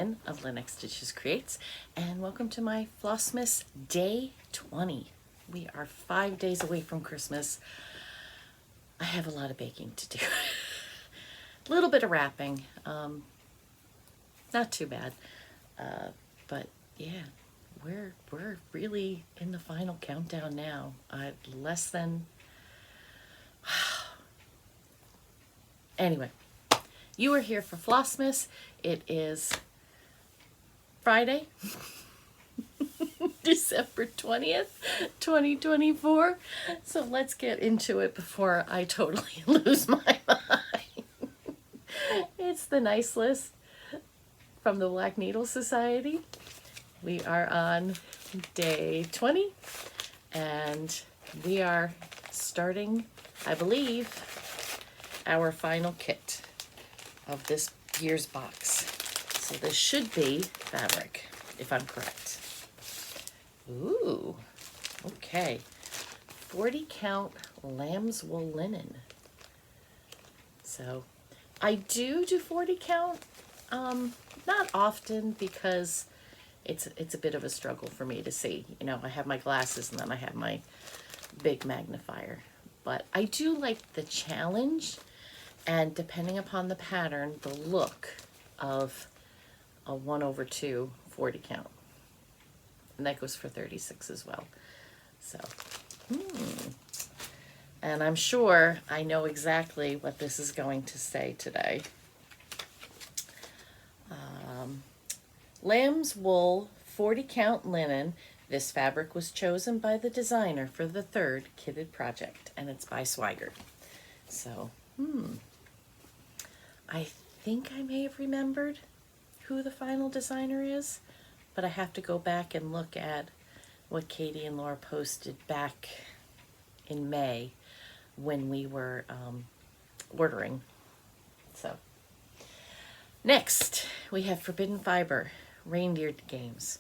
Lynn of Lynn X Stitches Creates, and welcome to my Flossmas Day 20. We are 5 days away from Christmas. I have a lot of baking to do. A little bit of wrapping, not too bad, but yeah, we're really in the final countdown now. Less than. Anyway, you are here for Flossmas. It is Friday, December 20th, 2024. So let's get into it before I totally lose my mind. It's the nice list from the Black Needle Society. We are on day 20 and we are starting, I believe, our final kit of this year's box. So this should be fabric, if I'm correct. Ooh, okay. 40 count lamb's wool linen. So I do 40 count, not often because it's a bit of a struggle for me to see. You know, I have my glasses and then I have my big magnifier. But I do like the challenge, and depending upon the pattern, the look of a 1/2 40 count. And that goes for 36 as well. So, and I'm sure I know exactly what this is going to say today. Lamb's wool 40 count linen. This fabric was chosen by the designer for the third kitted project, and it's by Swigert. So, I think I may have remembered who the final designer is, but I have to go back and look at what Katie and Laura posted back in May when we were ordering. So, next we have Forbidden Fiber Reindeer Games.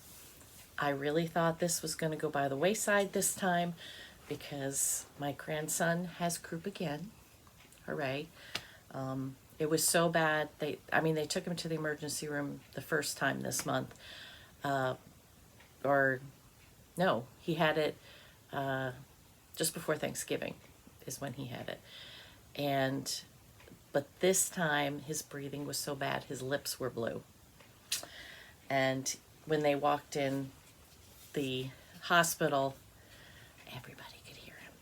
I really thought this was going to go by the wayside this time because my grandson has croup again. Hooray. It was so bad. They took him to the emergency room the first time this month. He had it just before Thanksgiving is when he had it. But this time his breathing was so bad, his lips were blue. And when they walked in the hospital, everybody could hear him.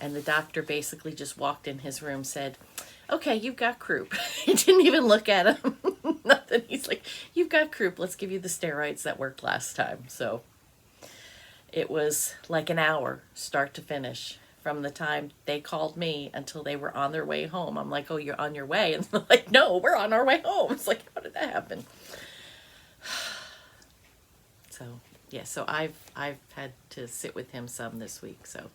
And the doctor basically just walked in his room, said, "Okay, you've got croup." He didn't even look at him. Nothing. He's like, "You've got croup. Let's give you the steroids that worked last time." So it was like an hour, start to finish, from the time they called me until they were on their way home. I'm like, "Oh, you're on your way?" And they're like, "No, we're on our way home." It's like, how did that happen? So yeah, so I've had to sit with him some this week. So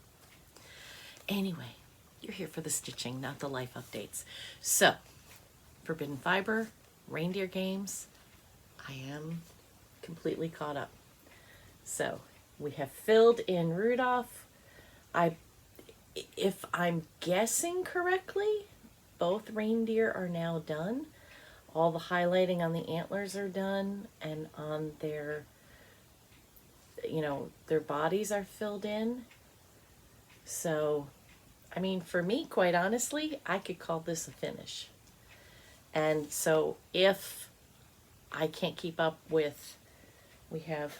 anyway, you're here for the stitching, not the life updates. So, Forbidden Fiber, Reindeer Games, I am completely caught up. So, we have filled in Rudolph. If I'm guessing correctly, both reindeer are now done. All the highlighting on the antlers are done, and on their, their bodies are filled in. So, I mean, for me, quite honestly, I could call this a finish. And so if I can't keep up with, we have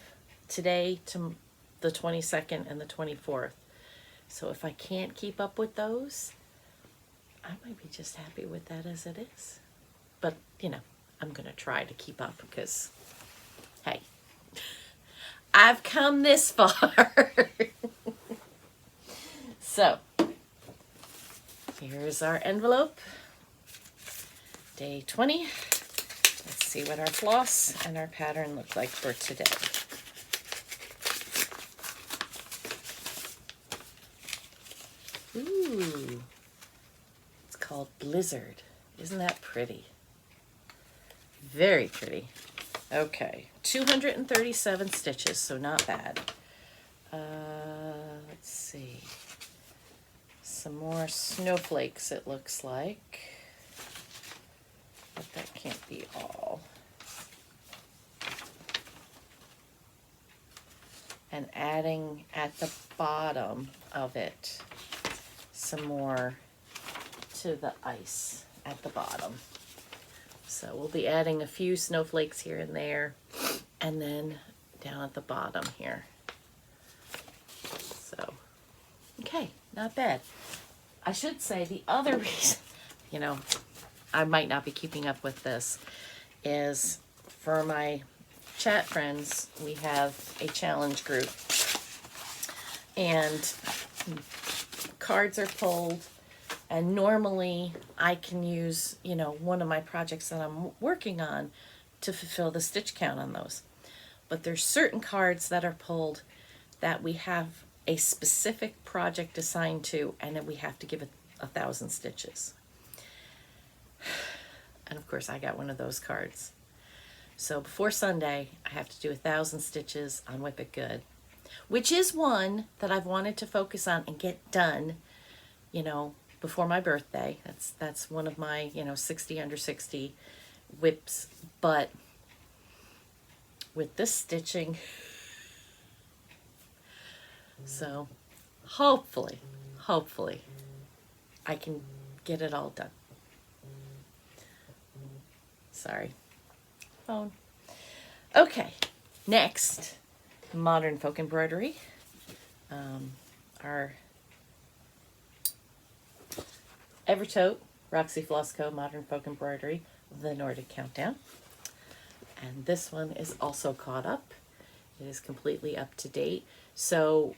today to the 22nd and the 24th. So if I can't keep up with those, I might be just happy with that as it is. But, I'm going to try to keep up because, hey, I've come this far. So, here's our envelope, day 20. Let's see what our floss and our pattern look like for today. Ooh, it's called Blizzard. Isn't that pretty? Very pretty. Okay, 237 stitches, so not bad. Let's see. Some more snowflakes, it looks like. But that can't be all. and adding at the bottom of it some more to the ice at the bottom. So we'll be adding a few snowflakes here and there, and then down at the bottom here. So, okay, not bad. I should say the other reason, you know, I might not be keeping up with this, is for my chat friends, we have a challenge group, and cards are pulled, and normally I can use, you know, one of my projects that I'm working on to fulfill the stitch count on those. But there's certain cards that are pulled that we have a specific project assigned to, and then we have to give it 1,000 stitches. And of course I got one of those cards. So before Sunday, I have to do 1,000 stitches on Whip It Good, which is one that I've wanted to focus on and get done, you know, before my birthday. That's one of my, you know, 60 under 60 whips. But with this stitching, so hopefully I can get it all done. Sorry. Phone. Okay, next, Modern Folk Embroidery. Our Evertote, Roxy Floss Co. Modern Folk Embroidery, The Nordic Countdown. And this one is also caught up. It is completely up to date. So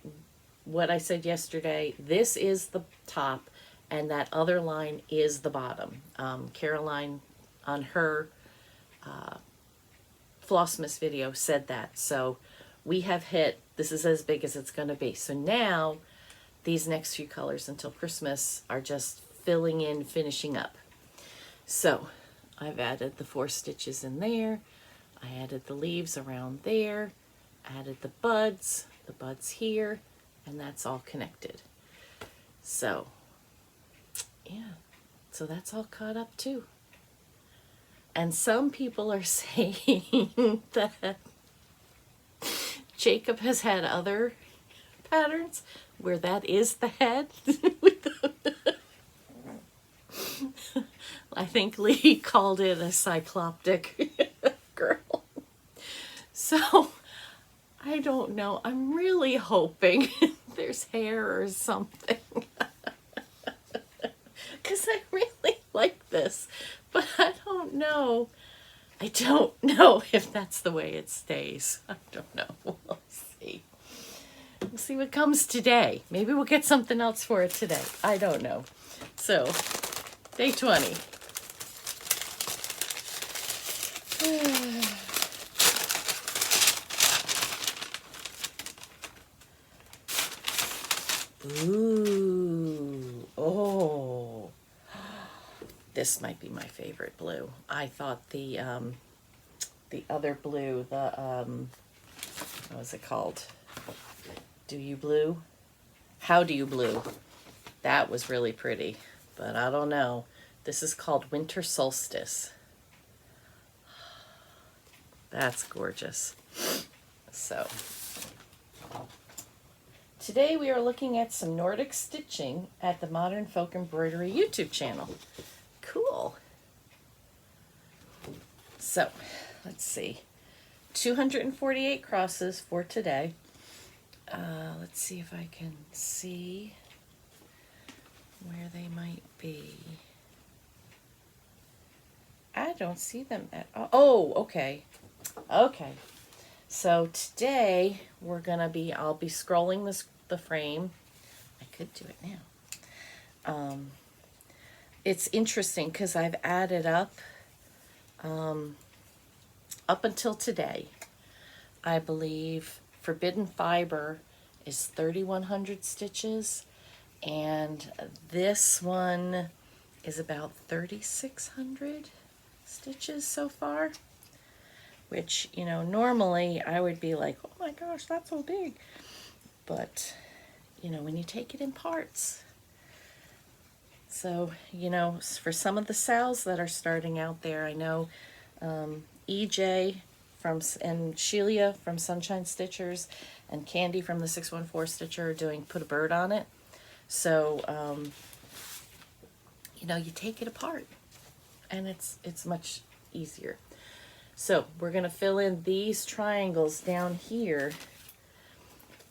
what I said yesterday, this is the top, and that other line is the bottom. Caroline on her Flossmas video said that. So we have hit, this is as big as it's going to be. So now these next few colors until Christmas are just filling in, finishing up. So I've added the 4 stitches in there. I added the leaves around there, added the buds here, and that's all connected. So yeah, so that's all caught up too. And some people are saying that Jacob has had other patterns where that is the head. I think Lee called it a cycloptic girl. So I don't know. I'm really hoping there's hair or something. Because I really like this. But I don't know. I don't know if that's the way it stays. I don't know. We'll see. We'll see what comes today. Maybe we'll get something else for it today. I don't know. So, day 20. Ooh. Oh. This might be my favorite blue. I thought the other blue, what was it called? Do You Blue? How Do You Blue? That was really pretty, but I don't know. This is called Winter Solstice. That's gorgeous. So, today we are looking at some Nordic stitching at the Modern Folk Embroidery YouTube channel. Cool. So, let's see. 248 crosses for today. Let's see if I can see where they might be. I don't see them at all. Oh, okay. Okay. So today we're gonna be, I'll be scrolling the frame. I could do it now. It's interesting because I've added up until today. I believe Forbidden Fiber is 3,100 stitches, and this one is about 3,600 stitches so far, which, you know, normally I would be like, oh my gosh, that's so big. But, you know, when you take it in parts. So, you know, for some of the sales that are starting out there, I know EJ and Shelia from Sunshine Stitchers and Candy from the 614 Stitcher are doing Put a Bird on It. So, you know, you take it apart and it's much easier. So we're going to fill in these triangles down here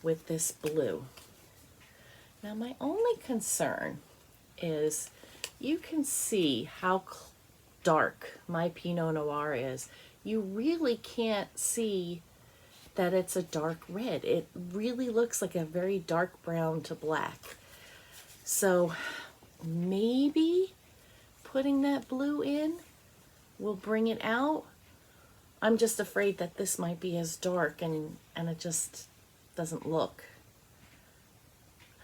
with this blue. Now my only concern is you can see how dark my Pinot Noir is. You really can't see that it's a dark red. It really looks like a very dark brown to black. So maybe putting that blue in will bring it out. I'm just afraid that this might be as dark and it just doesn't look.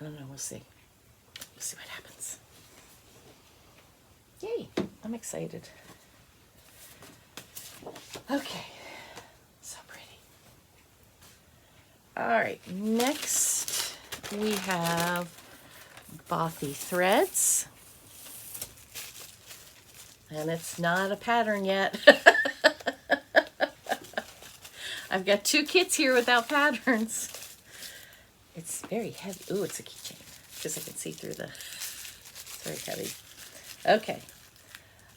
I don't know, we'll see. We'll see what happens. Yay, I'm excited. Okay, so pretty. All right, next we have Bothy threads. And it's not a pattern yet. I've got 2 kits here without patterns. It's very heavy. Ooh, it's a keychain because I can see through the, it's very heavy. Okay.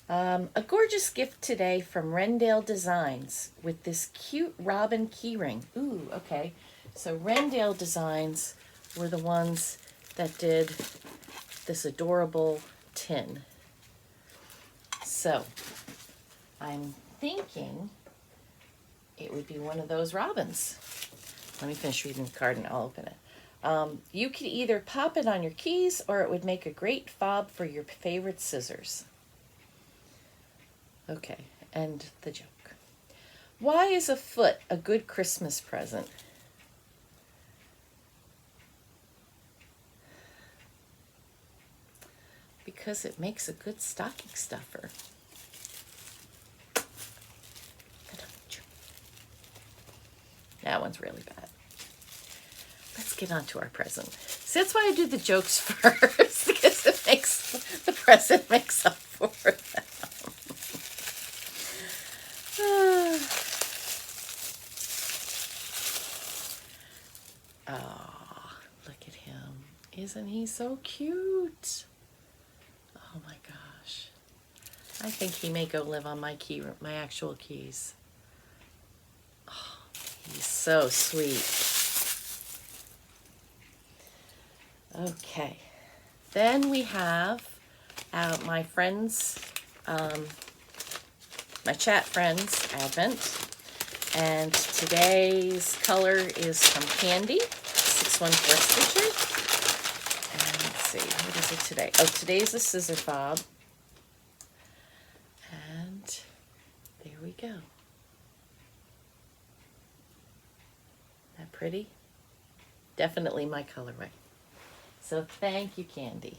A gorgeous gift today from Rendale Designs with this cute robin keyring. Ooh, okay. So Rendale Designs were the ones that did this adorable tin. So I'm thinking it would be one of those robins. Let me finish reading the card and I'll open it. You could either pop it on your keys or it would make a great fob for your favorite scissors. Okay, and the joke. Why is a foot a good Christmas present? Because it makes a good stocking stuffer. That one's really bad. Let's get on to our present. See, that's why I do the jokes first, because it makes the present makes up for them. Oh, look at him. Isn't he so cute? Oh my gosh. I think he may go live on my actual keys. Oh, he's so sweet. Okay. Then we have my friends, my chat friends, Advent. And today's color is from Candy, 614 Stitcher. And let's see, what is it today? Oh, today's a scissor fob. And there we go. Isn't that pretty? Definitely my colorway. So thank you, Candy.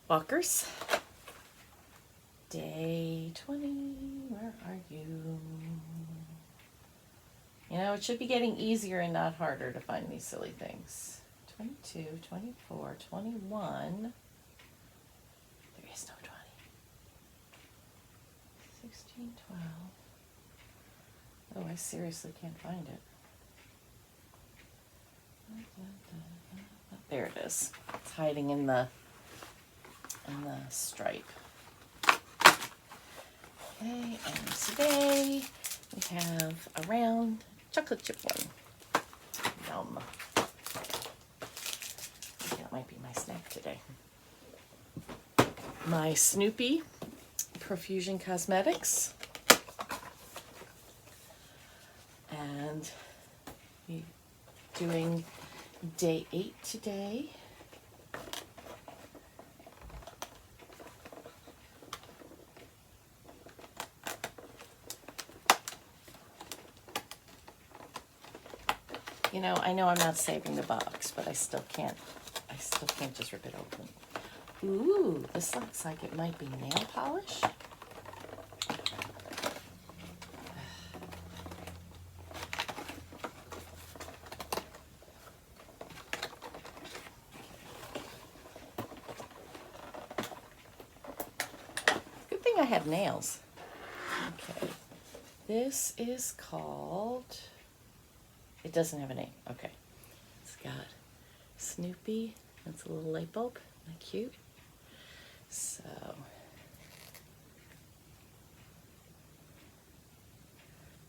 Walkers. Day 20, where are you? You know, it should be getting easier and not harder to find these silly things. 22, 24, 21. There is no 20. 16, 12. Oh, I seriously can't find it. There it is. It's hiding in the stripe. Okay, and today we have a round chocolate chip one. Yum. That might be my snack today. My Snoopy Profusion Cosmetics. And we're doing day 8 today. You know, I know I'm not saving the box, but I still can't just rip it open. Ooh, this looks like it might be nail polish. Good thing I have nails. Okay. This is called, it doesn't have a name. Okay. It's got Snoopy. That's a little light bulb. Isn't that cute? So,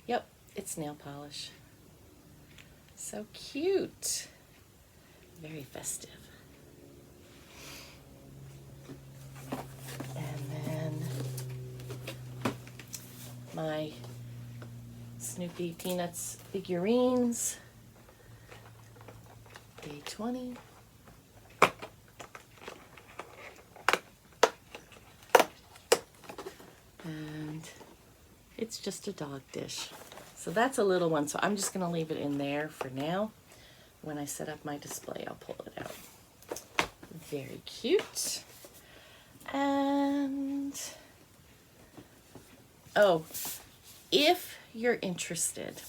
yep, it's nail polish. So cute. Very festive. And then my Snoopy Peanuts figurines. Day 20. And it's just a dog dish. So that's a little one. So I'm just going to leave it in there for now. When I set up my display, I'll pull it out. Very cute. And, oh, if you're interested,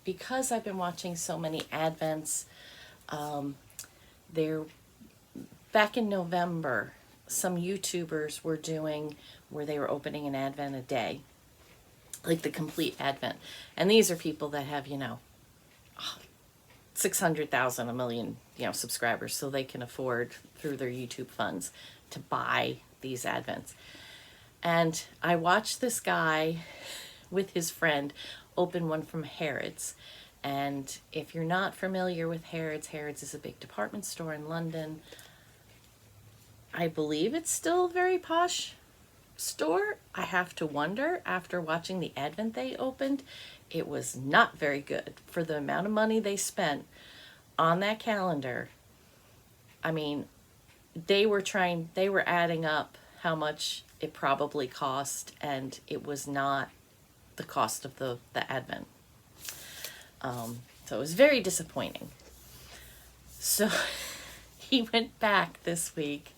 because I've been watching so many Advents, back in November, some YouTubers were doing where they were opening an Advent a day, like the complete Advent. And these are people that have, 600,000, a million, subscribers, so they can afford through their YouTube funds to buy these Advents. And I watched this guy with his friend open one from Harrods. And if you're not familiar with Harrods, Harrods is a big department store in London. I believe it's still a very posh store. I have to wonder, after watching the Advent they opened, it was not very good for the amount of money they spent on that calendar. I mean, they were adding up how much it probably cost, and it was not the cost of the Advent. So it was very disappointing. So he went back this week,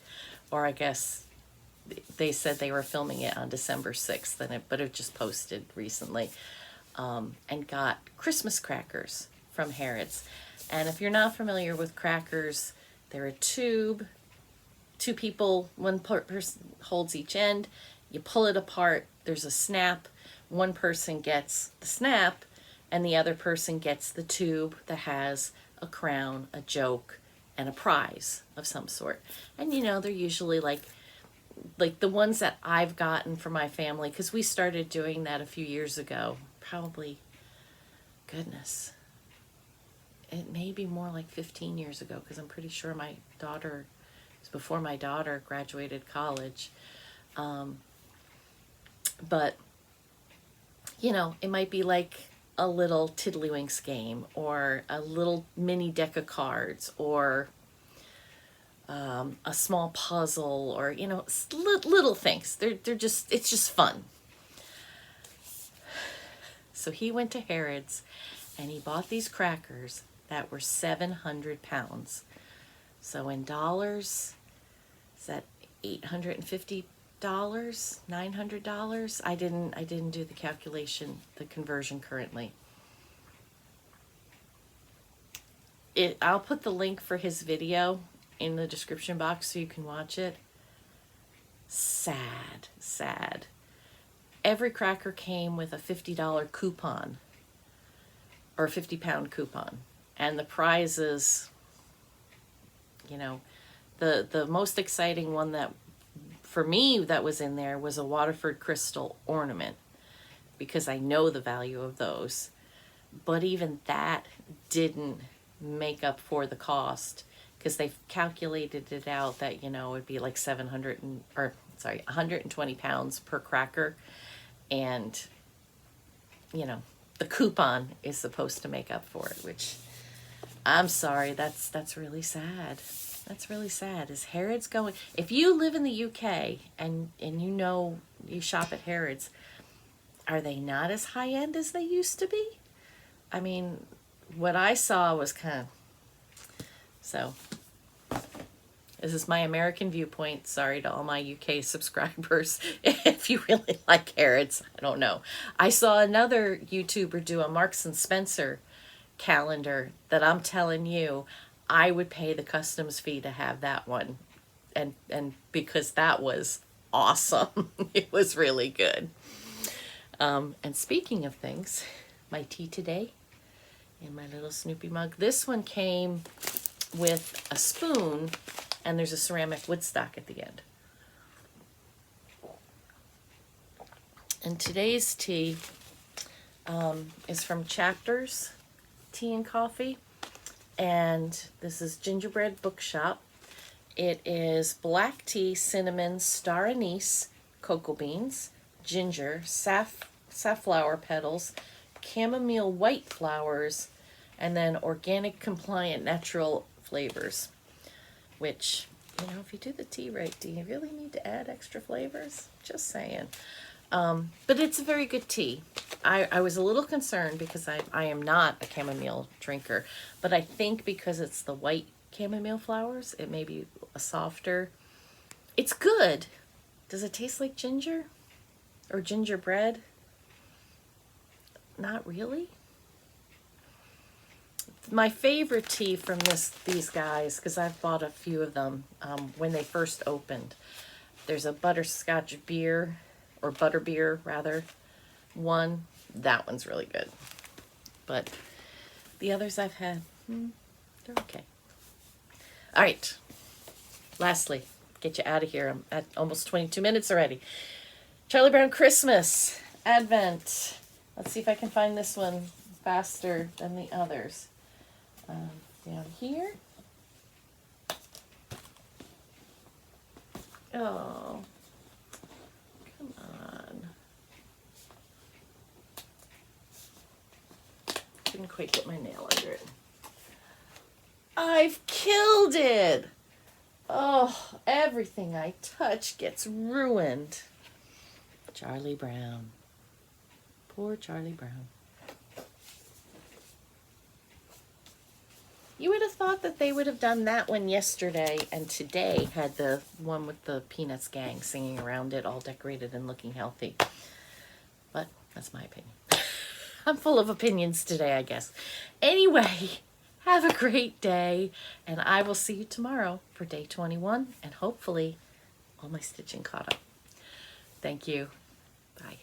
or I guess they said they were filming it on December 6th, but it just posted recently, and got Christmas crackers from Harrods. And if you're not familiar with crackers, they're a tube, two people, one person holds each end, you pull it apart, there's a snap, one person gets the snap, and the other person gets the tube that has a crown, a joke, and a prize of some sort. And they're usually like the ones that I've gotten for my family, because we started doing that a few years ago. Probably, goodness, it may be more like 15 years ago, because I'm pretty sure my daughter, it was before my daughter graduated college. But, it might be like a little Tiddlywinks game, or a little mini deck of cards, or a small puzzle, or little things. It's just fun. So he went to Harrods and he bought these crackers that were 700 pounds. So in dollars, is that $850? $900? I didn't do the calculation, the conversion currently. I'll put the link for his video in the description box so you can watch it. Sad. Every cracker came with a $50 coupon, or a 50-pound coupon. And the prizes, the most exciting one that, for me, that was in there was a Waterford crystal ornament, because I know the value of those. But even that didn't make up for the cost, because they calculated it out that, it'd be like 120 pounds per cracker. And, the coupon is supposed to make up for it, which, I'm sorry, that's really sad. That's really sad. Is Harrods going? If you live in the UK and you shop at Harrods, are they not as high end as they used to be? I mean, what I saw was kind of, so this is my American viewpoint. Sorry to all my UK subscribers if you really like Harrods. I don't know. I saw another YouTuber do a Marks and Spencer calendar that I'm telling you, I would pay the customs fee to have that one, and because that was awesome. It was really good. And speaking of things, my tea today in my little Snoopy mug. This one came with a spoon, and there's a ceramic woodstock at the end. And today's tea is from Chapters Tea and Coffee, and this is Gingerbread Bookshop. It is black tea, cinnamon, star anise, cocoa beans, ginger, safflower petals, chamomile white flowers, and then organic, compliant, natural flavors. Which, you know, if you do the tea right, do you really need to add extra flavors? Just saying. But it's a very good tea. I was a little concerned because I am not a chamomile drinker, but I think because it's the white chamomile flowers, it may be a softer. It's good. Does it taste like ginger? Or gingerbread? Not really. My favorite tea from these guys, because I've bought a few of them when they first opened. There's a butterscotch beer, or butterbeer rather, one. That one's really good. But the others I've had, they're okay. All right. Lastly, get you out of here. I'm at almost 22 minutes already. Charlie Brown Christmas, Advent. Let's see if I can find this one faster than the others. Down here. Oh, come on. Couldn't quite get my nail under it. I've killed it. Oh, everything I touch gets ruined. Charlie Brown. Poor Charlie Brown. You would have thought that they would have done that one yesterday and today had the one with the Peanuts gang singing around it, all decorated and looking healthy. But that's my opinion. I'm full of opinions today, I guess. Anyway, have a great day, and I will see you tomorrow for day 21, and hopefully all my stitching caught up. Thank you. Bye.